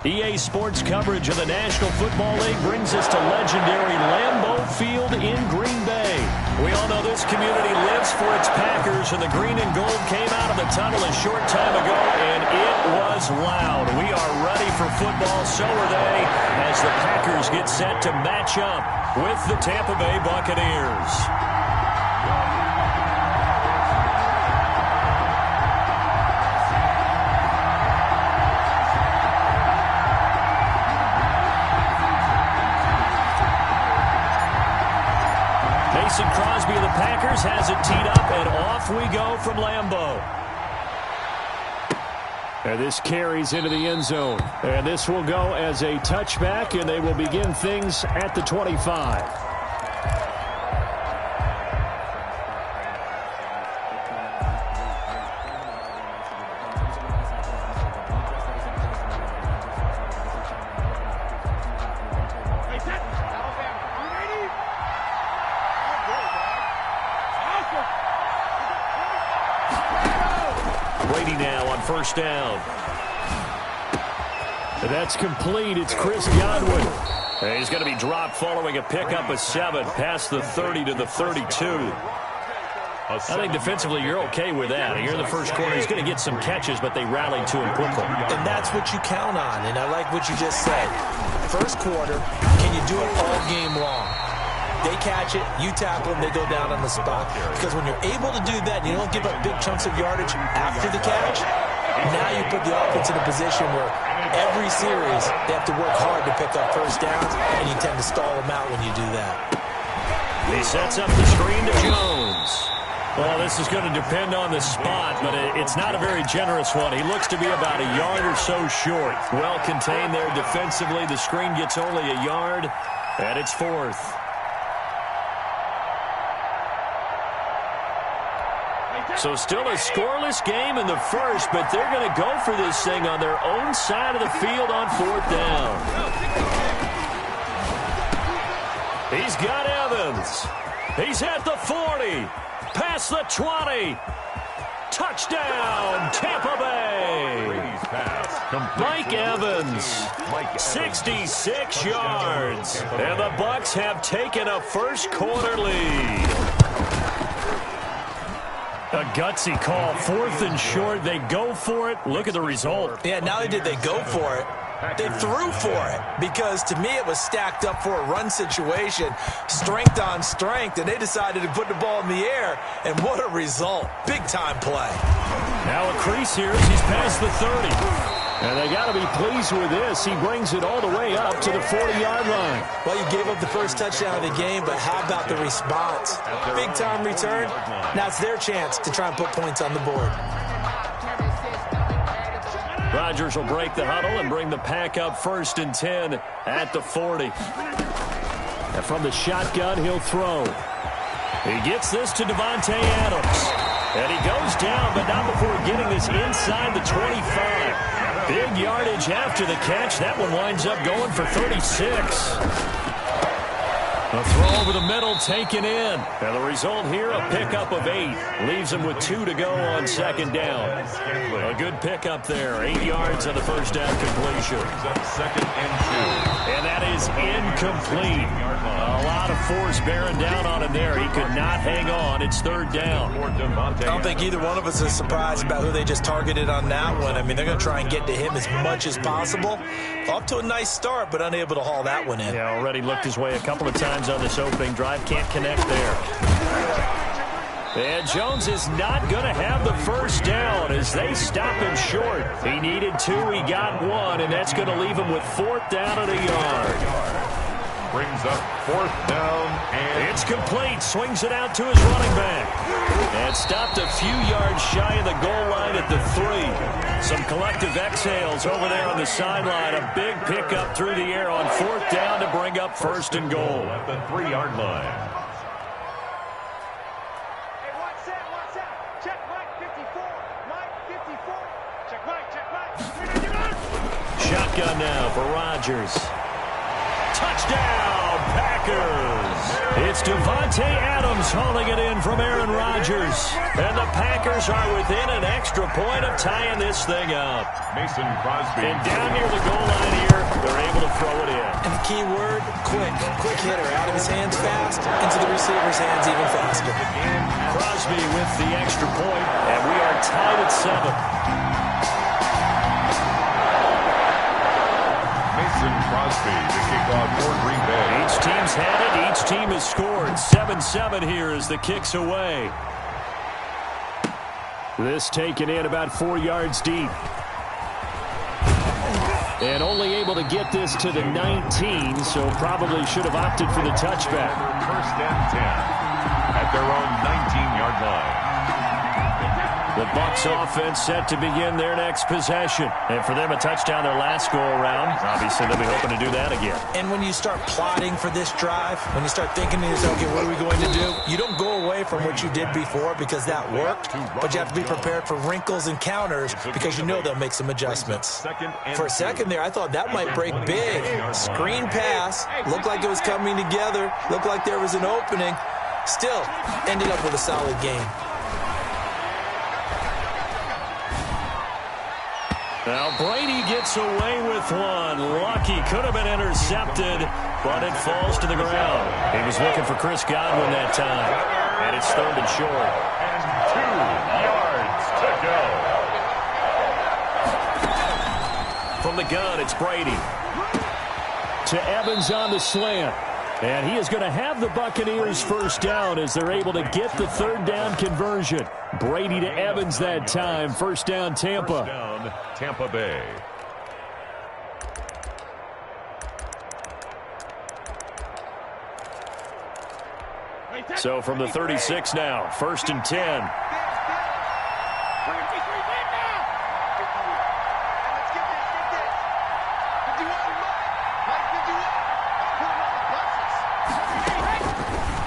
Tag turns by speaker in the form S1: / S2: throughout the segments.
S1: EA Sports coverage of the National Football League brings us to legendary Lambeau Field in Green Bay. We all know this community lives for its Packers, and the green and gold came out of the tunnel a short time ago, and it was loud. We are ready for football, so are they, as the Packers get set to match up with the Tampa Bay Buccaneers. Mason Crosby of the Packers has it teed up, and off we go from Lambeau. And this carries into the end zone. And this will go as a touchback, and they will begin things at the 25. First down. And that's complete. It's Chris Godwin. And he's going to be dropped following a pickup of 7 past the 30 to the 32. I think defensively you're okay with that. Here in the first quarter, he's going to get some catches, but they rallied to him quickly.
S2: And that's what you count on, and I like what you just said. First quarter, can you do it all game long? They catch it, you tackle them, they go down on the spot. Because when you're able to do that, and you don't give up big chunks of yardage after the catch, now you put the offense in a position where every series they have to work hard to pick up first downs, and you tend to stall them out when you do that.
S1: He sets up the screen to Jones. Well, this is going to depend on the spot, but it's not a very generous one. He looks to be about a yard or so short. Well contained there defensively. The screen gets only a yard, and it's 4th. So still a scoreless game in the first, but they're going to go for this thing on their own side of the field on 4th down. He's got Evans. He's at the 40. Past the 20. Touchdown, Tampa Bay. Mike Evans, 66 yards. And the Bucs have taken a first quarter lead. A gutsy call, 4th and short. They go for it. Look at the result.
S2: Yeah, not only did they go for it, they threw for it. Because to me, it was stacked up for a run situation, strength on strength, and they decided to put the ball in the air. And what a result. Big-time play.
S1: Now a crease here as he's past the 30. And they got to be pleased with this. He brings it all the way up to the 40-yard line.
S2: Well, you gave up the first touchdown of the game, but how about the response? Big-time return. Now it's their chance to try and put points on the board.
S1: Rodgers will break the huddle and bring the pack up 1st and 10 at the 40. And from the shotgun, he'll throw. He gets this to Devontae Adams. And he goes down, but not before getting this inside the 25. Big yardage after the catch. That one winds up going for 36. A throw over the middle taken in. And the result here, a pickup of 8. Leaves him with 2 to go on 2nd down. A good pickup there. 8 yards on the first down completion.
S3: 2nd and 2.
S1: And that is incomplete. A lot of force bearing down on him there. He could not hang on. It's 3rd down.
S2: I don't think either one of us is surprised about who they just targeted on that one. I mean, they're going to try and get to him as much as possible. Off to a nice start, but unable to haul that one in.
S1: Yeah, already looked his way a couple of times on this opening drive. Can't connect there. And Jones is not going to have the first down as they stop him short. He needed 2, he got 1, and that's going to leave him with 4th down and a yard.
S3: Brings up 4th down, and
S1: it's complete. Swings it out to his running back. And stopped a few yards shy of the goal line at the 3. Some collective exhales over there on the sideline. A big pickup through the air on 4th down to bring up 1st and goal.
S3: At the 3-yard line.
S1: Shotgun now for Rodgers. Touchdown, Packers. Packers. It's Devontae Adams hauling it in from Aaron Rodgers. And the Packers are within an extra point of tying this thing up.
S3: Mason Crosby.
S1: And down near the goal line here, they're able to throw it in.
S2: And the key word, quick. Quick hitter. Out of his hands fast, into the receiver's hands even faster.
S1: Crosby with the extra point, and we are tied at 7.
S3: Mason Crosby, the kickoff for Green Bay.
S1: Each team's had it. Each team has scored. 7-7 here as the kick's away. This taken in about 4 yards deep. And only able to get this to the 19, so probably should have opted for the touchback.
S3: First and 10 at their own 19-yard line.
S1: The Bucs offense set to begin their next possession. And for them, a touchdown their last go-around. Obviously, they'll be hoping to do that again.
S2: And when you start plotting for this drive, when you start thinking to yourself, okay, what are we going to do? You don't go away from what you did before because that worked, but you have to be prepared for wrinkles and counters because you know they'll make some adjustments. For a second there, I thought that might break big. Screen pass, looked like it was coming together, looked like there was an opening. Still, ended up with a solid game.
S1: Now Brady gets away with one. Lucky, could have been intercepted, but it falls to the ground. He was looking for Chris Godwin that time, and it's 3rd and short.
S3: And 2 yards to go.
S1: From the gun, it's Brady. To Evans on the slant. And he is going to have the Buccaneers first down as they're able to get the 3rd down conversion. Brady to Evans that time. First down, Tampa.
S3: First down, Tampa Bay.
S1: So from the 36 now, 1st and 10.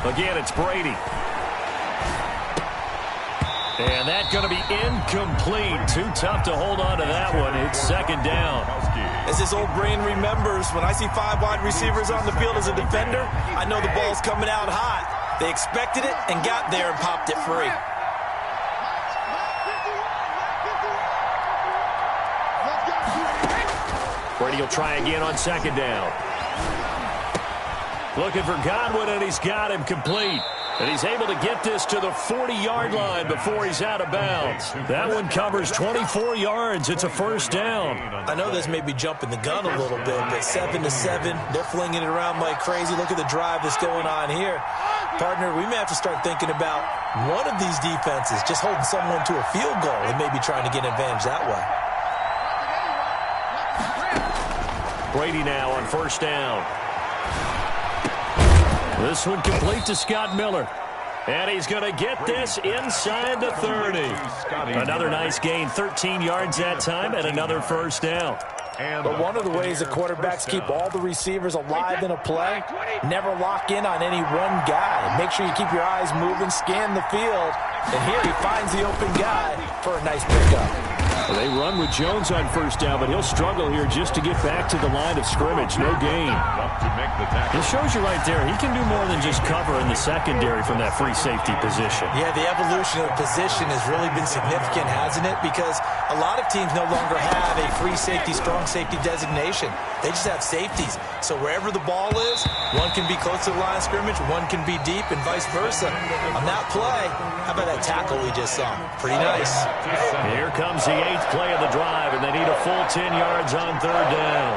S1: Again, it's Brady. And that's going to be incomplete. Too tough to hold on to that one. It's 2nd down.
S2: As this old brain remembers, when I see 5 wide receivers on the field as a defender, I know the ball's coming out hot. They expected it and got there and popped it free.
S1: Brady will try again on 2nd down. Looking for Godwin, and he's got him complete. And he's able to get this to the 40-yard line before he's out of bounds. That one covers 24 yards. It's a first down.
S2: I know this may be jumping the gun a little bit, but 7-7, they're flinging it around like crazy. Look at the drive that's going on here. Partner, we may have to start thinking about one of these defenses just holding someone to a field goal and maybe trying to get an advantage that way.
S1: Brady now on first down. This one complete to Scott Miller. And he's going to get this inside the 30. Another nice gain, 13 yards that time, and another first down.
S2: But one of the ways the quarterbacks keep all the receivers alive in a play, never lock in on any one guy. Make sure you keep your eyes moving, scan the field. And here he finds the open guy for a nice pickup.
S1: Well, they run with Jones on first down, but he'll struggle here just to get back to the line of scrimmage. No gain. It shows you right there, he can do more than just cover in the secondary from that free safety position.
S2: Yeah, the evolution of the position has really been significant, hasn't it? Because a lot of teams no longer have a free safety, strong safety designation. They just have safeties. So wherever the ball is, one can be close to the line of scrimmage, one can be deep, and vice versa. On that play, how about that tackle we just saw? Pretty nice.
S1: Here comes the 8th play of the drive, and they need a full 10 yards on 3rd down.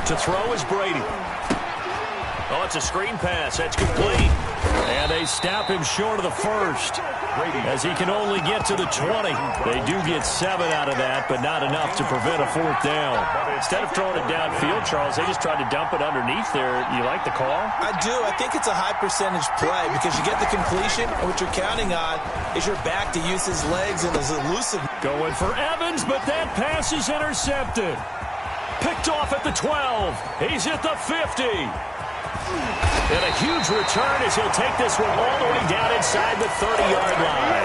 S1: To throw is Brady. Oh, it's a screen pass. That's complete. And they stop him short of the first as he can only get to the 20. They do get 7 out of that, but not enough to prevent a 4th down. Instead of throwing it downfield, Charles, they just tried to dump it underneath there. You like the call?
S2: I do. I think it's a high percentage play because you get the completion, and what you're counting on is your back to use his legs and his elusive.
S1: Going for Evans, but that pass is intercepted. Picked off at the 12. He's at the 50. And a huge return as he'll take this one all the way down inside the 30-yard line.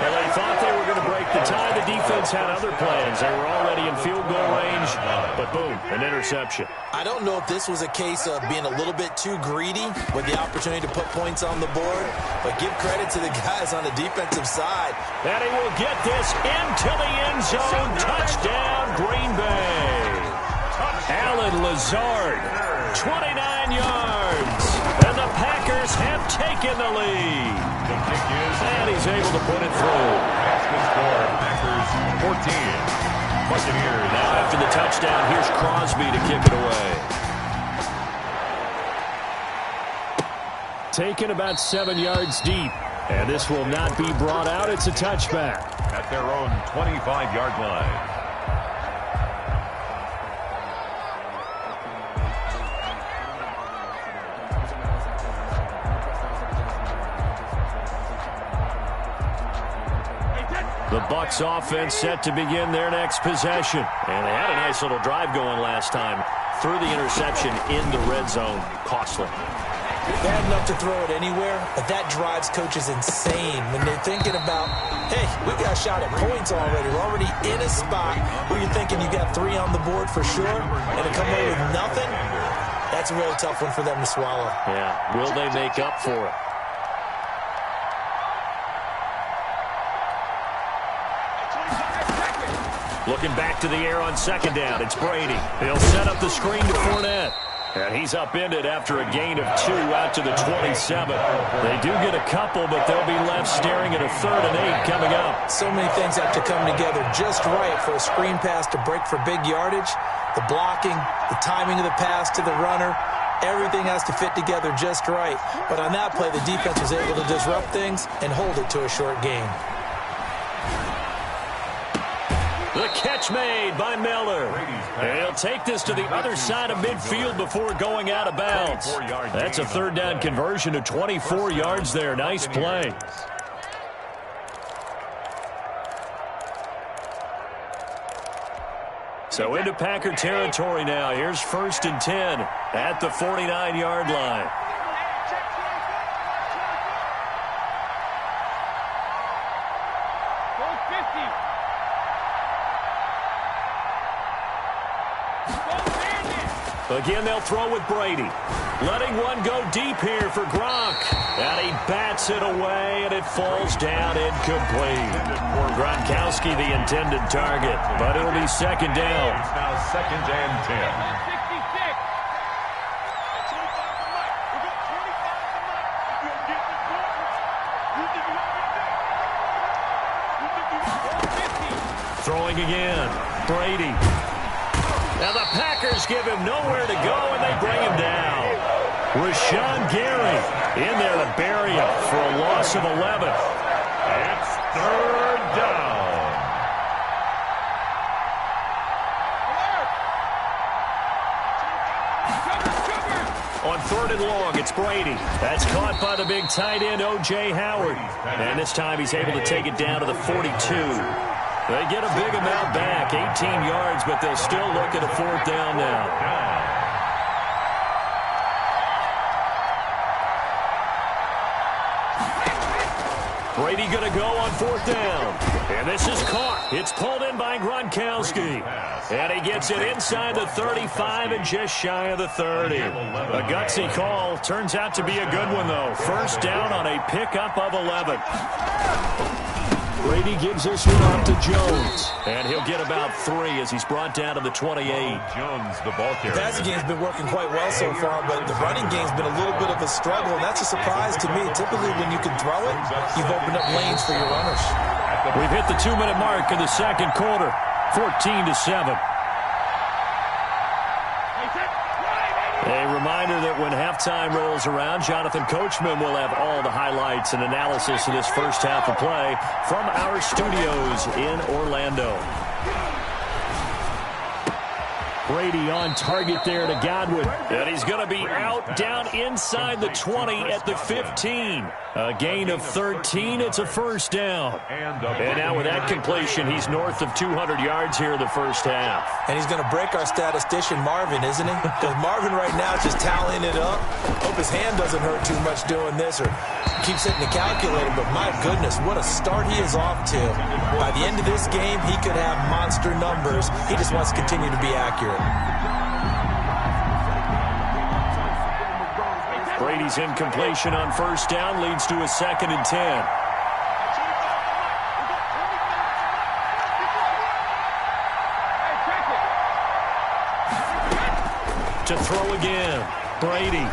S1: And they thought they were going to break At the time, the defense had other plans. They were already in field goal range, but boom, an interception.
S2: I don't know if this was a case of being a little bit too greedy with the opportunity to put points on the board, but give credit to the guys on the defensive side.
S1: And he will get this into the end zone. Touchdown, Green Bay. Allen Lazard, 29 yards. And the Packers have taken the lead. And he's able to put it through.
S3: That's the score. Packers 14. Buccaneers.
S1: Now after the touchdown, here's Crosby to kick it away. Taken about 7 yards deep. And this will not be brought out. It's a touchback.
S3: At their own 25-yard line.
S1: The Bucs offense set to begin their next possession. And they had a nice little drive going last time. Threw the interception in the red zone. Costly.
S2: Bad enough to throw it anywhere, but that drives coaches insane when they're thinking about, hey, we got a shot at points already. We're already in a spot where you're thinking you got 3 on the board for sure, and to come away with nothing, that's a really tough one for them to swallow.
S1: Yeah, will they make up for it? Looking back to the air on second down. It's Brady. He'll set up the screen to Fournette. And he's upended after a gain of 2 out to the 27. They do get a couple, but they'll be left staring at a 3rd and 8 coming up.
S2: So many things have to come together just right for a screen pass to break for big yardage. The blocking, the timing of the pass to the runner, everything has to fit together just right. But on that play, the defense was able to disrupt things and hold it to a short gain.
S1: The catch made by Miller. And he'll take this to the other side of midfield before going out of bounds. That's a 3rd down conversion of 24 yards there. Nice play. So into Packer territory now. Here's 1st and 10 at the 49-yard line. Again, they'll throw with Brady. Letting one go deep here for Gronk. And he bats it away, and it falls down incomplete. Gronkowski the intended target, but it'll be 2nd down.
S3: It's now 2nd and 10.
S1: Throwing again. Brady. Now the Packers give him nowhere to go, and they bring him down. Rashawn Gary in there to bury him for a loss of 11.
S3: It's 3rd down.
S1: On 3rd and long, it's Brady. That's caught by the big tight end, O.J. Howard. And this time he's able to take it down to the 42. They get a big amount back, 18 yards, but they'll still look at a 4th down now. Brady going to go on 4th down. And this is caught. It's pulled in by Gronkowski. And he gets it inside the 35 and just shy of the 30. A gutsy call. Turns out to be a good one, though. 1st down on a pickup of 11. Brady gives this one off to Jones. And he'll get about 3 as he's brought down to the 28.
S3: Jones, the ball carrier.
S2: The passing game's been working quite well so far, but the running game's been a little bit of a struggle, and that's a surprise to me. Typically, when you can throw it, you've opened up lanes for your runners.
S1: We've hit the 2-minute mark in the 2nd quarter, 14-7. A reminder that when halftime rolls around, Jonathan Coachman will have all the highlights and analysis of this first half of play from our studios in Orlando. Brady on target there to Godwin. And he's going to be out down inside the 20 at the 15. A gain of 13. It's a first down. And now with that completion, he's north of 200 yards here in the first half.
S2: And he's going to break our statistician Marvin, isn't he? Because Marvin right now is just tallying it up. Hope his hand doesn't hurt too much doing this or keeps hitting the calculator. But my goodness, what a start he is off to. By the end of this game, he could have monster numbers. He just wants to continue to be accurate.
S1: Brady's incompletion on first down leads to a 2nd and 10. To throw again, Brady.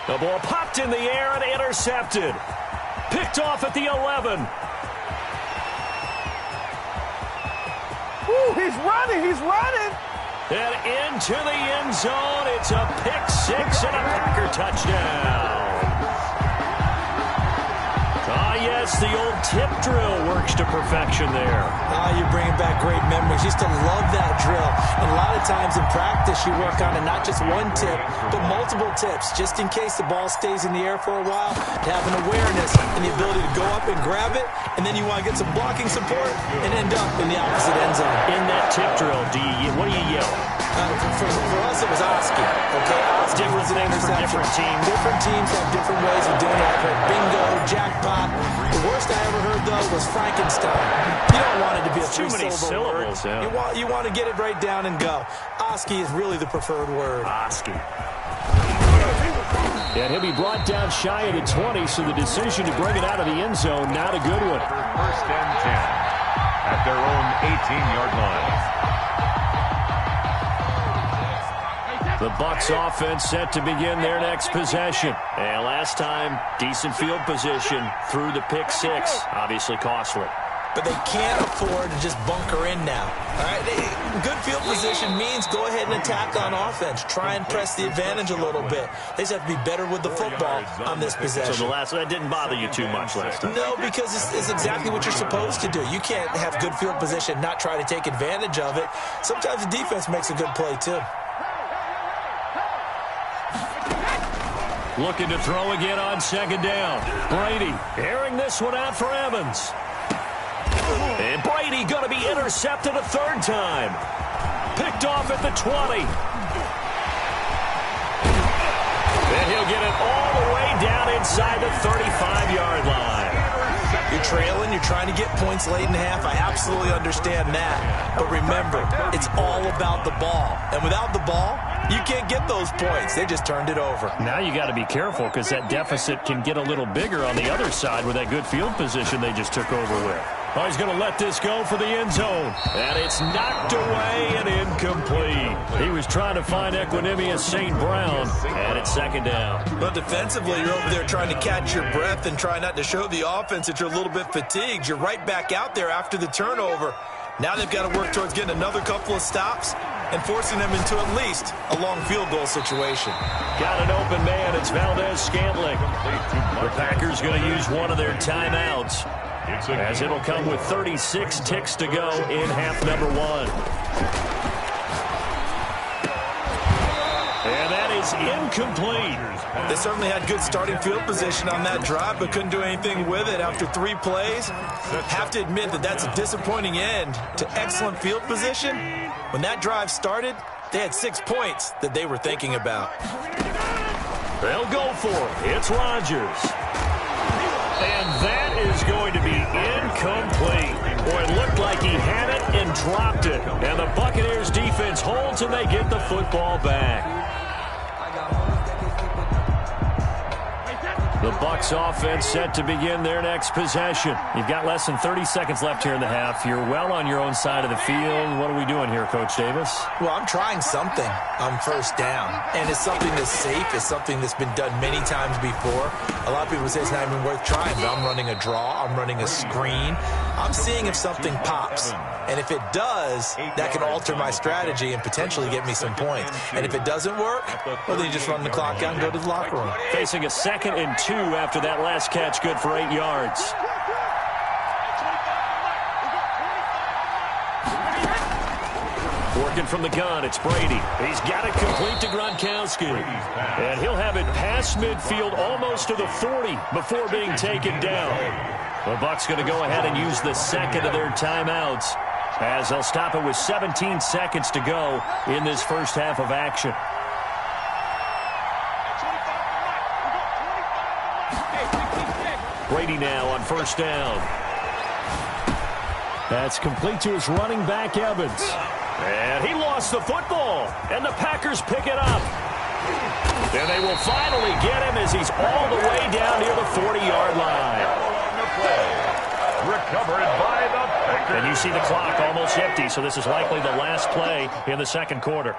S1: The ball popped in the air and intercepted. Picked off at the 11.
S4: Ooh, he's running, he's running.
S1: And into the end zone. It's a pick 6 and a Packer touchdown. Ah, yes, the old tip drill works to perfection there.
S2: Ah, you're bringing back great memories. Used to love that drill. And a lot of times in practice, you work on it, not just one tip, but multiple tips, just in case the ball stays in the air for a while, to have an awareness and the ability to go up and grab it, and then you want to get some blocking support and end up in the opposite end zone.
S1: In that tip drill, what do you yell?
S2: For us, it was Oski. Okay, Oski was an interception.
S1: Different teams.
S2: Different teams have different ways of doing it. I've heard bingo, jackpot. The worst I ever heard, though, was Frankenstein. You don't want it to be a
S1: too many syllables.
S2: Yeah. You want to get it right down and go. Oski is really the preferred word.
S1: Oski. And he'll be brought down shy of the 20, so the decision to bring it out of the end zone, not a good one.
S3: First and 10 at their own 18-yard line.
S1: The Bucs offense set to begin their next possession. And last time, decent field position through the pick 6. Obviously costly.
S2: But they can't afford to just bunker in now. All right, good field position means go ahead and attack on offense. Try and press the advantage a little bit. They just have to be better with the football on this possession.
S1: So that didn't bother you too much last time?
S2: No, because it's exactly what you're supposed to do. You can't have good field position, not try to take advantage of it. Sometimes the defense makes a good play, too.
S1: Looking to throw again on 2nd down. Brady airing this one out for Evans. And Brady going to be intercepted a 3rd time. Picked off at the 20. And he'll get it all the way down inside the 35-yard line.
S2: You're trailing, you're trying to get points late in the half. I absolutely understand that. But remember, it's all about the ball. And without the ball, you can't get those points. They just turned it over.
S1: Now you got to be careful because that deficit can get a little bigger on the other side with that good field position they just took over with. Oh, he's going to let this go for the end zone. And it's knocked away and incomplete. He was trying to find Equanimous St. Brown. And it's 2nd down.
S2: But defensively, you're over there trying to catch your breath and try not to show the offense that you're a little bit fatigued. You're right back out there after the turnover. Now they've got to work towards getting another couple of stops and forcing them into at least a long field goal situation.
S1: Got an open man. It's Valdez-Scantling. The Packers going to use one of their timeouts, as it'll come with 36 ticks to go in half number 1. And that is incomplete.
S2: They certainly had good starting field position on that drive, but couldn't do anything with it after 3 plays. Have to admit that that's a disappointing end to excellent field position. When that drive started, they had 6 points that they were thinking about.
S1: They'll go for it. It's Rodgers. And that is going to be incomplete. Boy, it looked like he had it and dropped it. And the Buccaneers defense holds and they get the football back. The Bucs offense set to begin their next possession. You've got less than 30 seconds left here in the half. You're well on your own side of the field. What are we doing here, Coach Davis?
S2: Well, I'm trying something on first down. And it's something that's safe. It's something that's been done many times before. A lot of people say it's not even worth trying, but I'm running a draw. I'm running a screen. I'm seeing if something pops. And if it does, that can alter my strategy and potentially get me some points. And if it doesn't work, well, then you just run the clock out and go to the locker room.
S1: Facing a 2nd and 2 after that last catch, good for 8 yards. motion from the gun. It's Brady. He's got it complete to Gronkowski. And he'll have it past midfield almost to the 40 before being taken down. The Bucs going to go ahead and use the second of their timeouts as they'll stop it with 17 seconds to go in this first half of action. Brady now on first down. That's complete to his running back, Evans. And he lost the football, and the Packers pick it up. And they will finally get him as he's all the way down near the 40-yard line.
S3: Recovered by the Packers.
S1: And you see the clock almost empty, so this is likely the last play in the second quarter.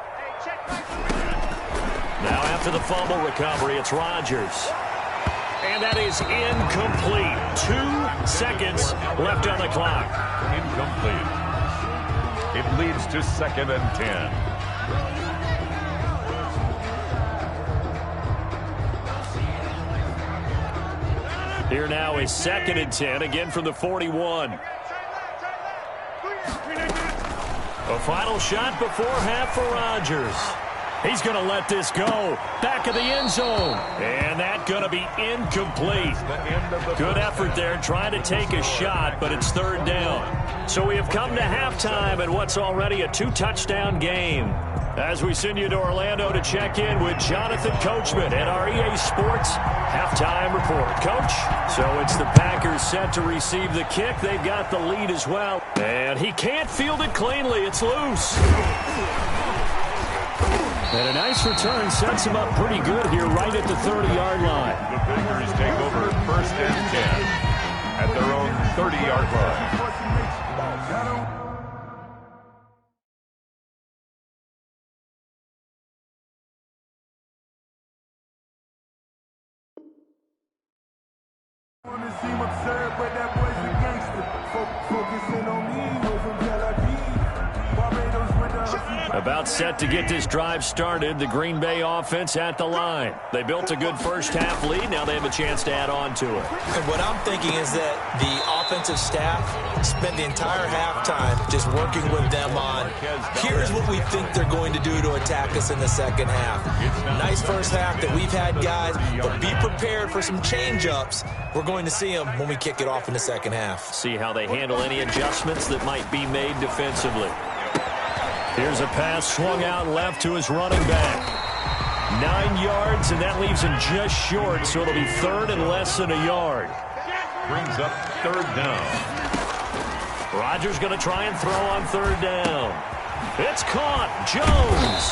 S1: Now after the fumble recovery, it's Rodgers. And that is incomplete. 2 seconds left on the clock.
S3: Incomplete. It leads to 2nd and 10.
S1: Here now is 2nd and 10, again from the 41. A final shot before half for Rodgers. He's going to let this go. Back of the end zone. And that's going to be incomplete. Good effort there trying to take a shot, but it's 3rd down. So we have come to halftime in what's already a 2-touchdown game. As we send you to Orlando to check in with Jonathan Coachman at our EA Sports Halftime Report. Coach, so it's the Packers set to receive the kick. They've got the lead as well. And he can't field it cleanly. It's loose. And a nice return sets him up pretty good here right at the 30-yard line.
S3: The Packers take over 1st and 10 at their own 30-yard line.
S1: About set to get this drive started. The Green Bay offense at the line. They built a good first half lead. Now they have a chance to add on to it.
S2: And what I'm thinking is that the offensive staff spent the entire halftime just working with them on, here's what we think they're going to do to attack us in the second half. Nice first half that we've had, guys, but be prepared for some change-ups. We're going to see them when we kick it off in the second half.
S1: See how they handle any adjustments that might be made defensively. Here's a pass swung out left to his running back. 9 yards, and that leaves him just short, so it'll be 3rd and less than a yard.
S3: Brings up 3rd down.
S1: Rodgers going to try and throw on 3rd down. It's caught. Jones.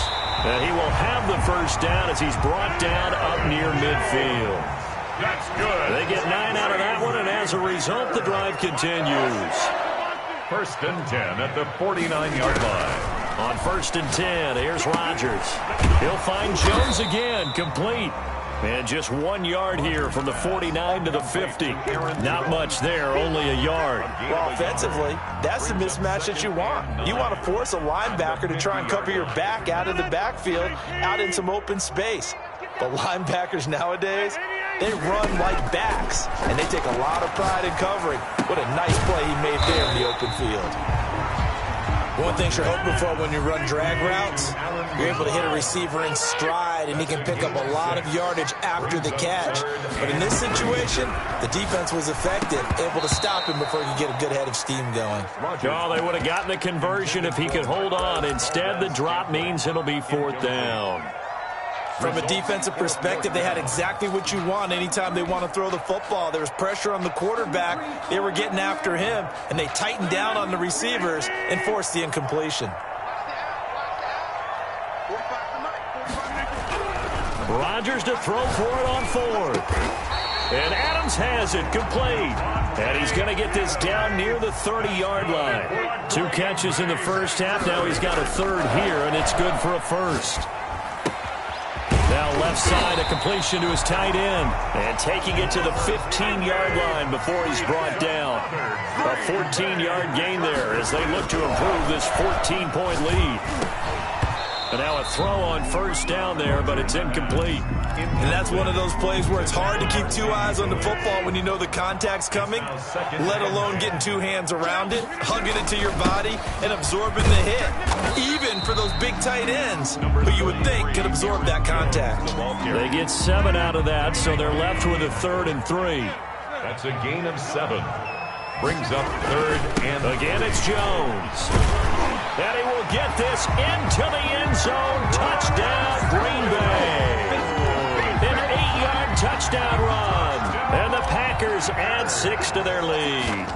S1: And he will have the first down as he's brought down up near midfield.
S3: That's good.
S1: They get 9 out of that one, and as a result, the drive continues.
S3: 1st and 10 at the 49-yard line.
S1: On 1st and 10, here's Rodgers. He'll find Jones again, complete. And just 1 yard here from the 49 to the 50. Not much there, only a yard.
S2: Well, offensively, that's the mismatch that you want. You want to force a linebacker to try and cover your back out of the backfield, out in some open space. But linebackers nowadays, they run like backs, and they take a lot of pride in covering. What a nice play he made there in the open field. One thing you're hoping for when you run drag routes, you're able to hit a receiver in stride, and he can pick up a lot of yardage after the catch. But in this situation, the defense was effective, able to stop him before he could get a good head of steam going.
S1: Oh, they would have gotten the conversion if he could hold on. Instead, the drop means it'll be 4th down.
S2: From a defensive perspective, they had exactly what you want anytime they want to throw the football. There was pressure on the quarterback. They were getting after him, and they tightened down on the receivers and forced the incompletion.
S1: Rodgers to throw for it on 4th. And Adams has it complete. And he's going to get this down near the 30-yard line. 2 catches in the first half. Now he's got a 3rd here, and it's good for a 1st. Now left side, a completion to his tight end. And taking it to the 15-yard line before he's brought down. A 14-yard gain there as they look to improve this 14-point lead. And now a throw on first down there, but it's incomplete.
S2: And that's one of those plays where it's hard to keep two eyes on the football when you know the contact's coming, let alone getting two hands around it, hugging it to your body, and absorbing the hit, even for those big tight ends who you would think could absorb that contact.
S1: They get 7 out of that, so they're left with a 3rd and 3.
S3: That's a gain of 7. Brings up 3rd and
S1: again. It's Jones. And he will get this into the end zone. Touchdown, Green Bay. An 8-yard touchdown run. And the Packers add 6 to their lead.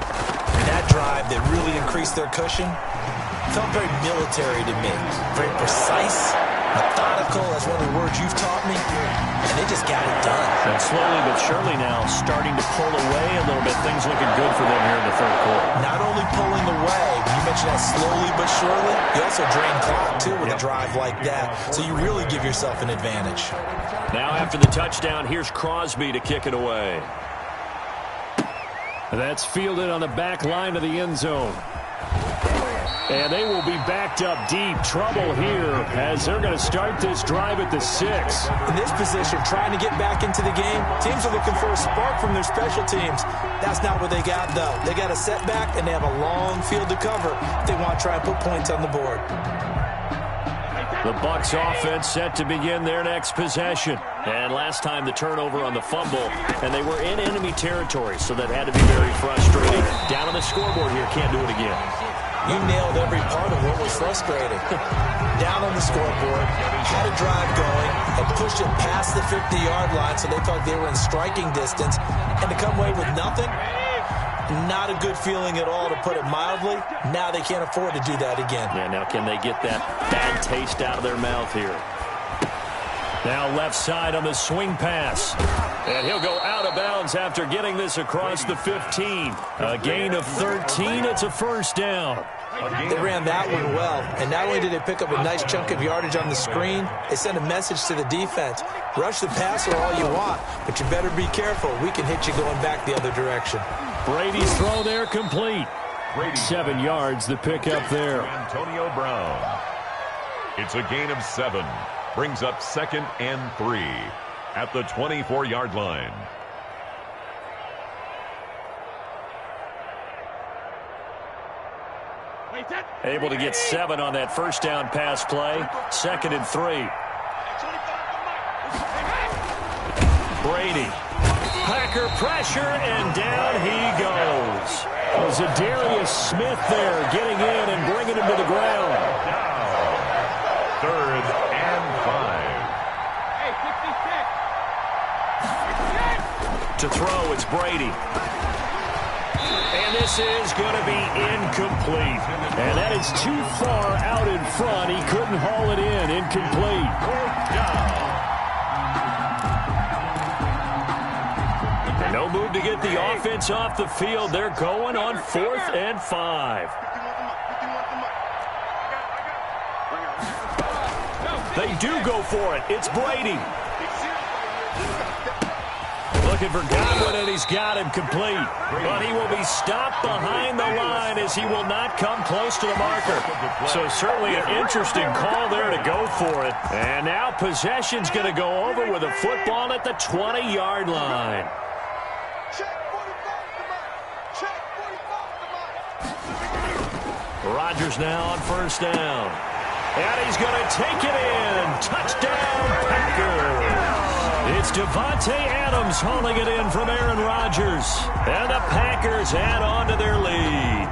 S2: That drive that really increased their cushion felt very military to me. Very precise, methodical. That's one of the words you've taught me. And they just got it done.
S1: And slowly but surely now starting to pull away a little bit. Things looking good for them here in the 3rd quarter.
S2: Not only pulling away, when you mentioned that slowly but surely, you also drain clock, too, with a drive like that. So you really give yourself an advantage.
S1: Now after the touchdown, here's Crosby to kick it away. That's fielded on the back line of the end zone. And they will be backed up deep. Trouble here as they're going to start this drive at the 6.
S2: In this position, trying to get back into the game, teams are looking for a spark from their special teams. That's not what they got, though. They got a setback, and they have a long field to cover if they want to try and put points on the board.
S1: The Bucs offense set to begin their next possession. And last time the turnover on the fumble, and they were in enemy territory, so that had to be very frustrating. Down on the scoreboard here, can't do it again.
S2: You nailed every part of what was frustrating. Down on the scoreboard, had a drive going, and pushed it past the 50-yard line so they thought they were in striking distance, and to come away with nothing, not a good feeling at all, to put it mildly. Now they can't afford to do that again.
S1: Yeah, now can they get that bad taste out of their mouth here? Now left side on the swing pass. And he'll go out of bounds after getting this across the 15. A gain of 13. It's a first down.
S2: They ran that one well, and not only did they pick up a nice chunk of yardage on the screen, they sent a message to the defense. Rush the passer all you want, but you better be careful. We can hit you going back the other direction.
S1: Brady's throw there complete. 7 yards, the pickup there.
S3: Antonio Brown. It's a gain of 7. Brings up 2nd and 3 at the 24-yard line.
S1: Able to get 7 on that first down pass play. 2nd and 3. Brady. Packer pressure, and down he goes. Zadarius Smith there getting in and bringing him to the ground.
S3: Down. 3rd and 5.
S1: To throw, it's Brady. And this is going to be incomplete. And that is too far out in front. He couldn't haul it in. Incomplete.
S3: 4th down.
S1: No move to get the offense off the field. They're going on 4th and 5. They do go for it. It's Brady. Looking for Godwin, and he's got him complete. But he will be stopped behind the line as he will not come close to the marker. So certainly an interesting call there to go for it. And now possession's going to go over with a football at the 20-yard line. Rodgers now on first down. And he's going to take it in. Touchdown, Packers. It's Devontae Adams hauling it in from Aaron Rodgers. And the Packers add on to their lead.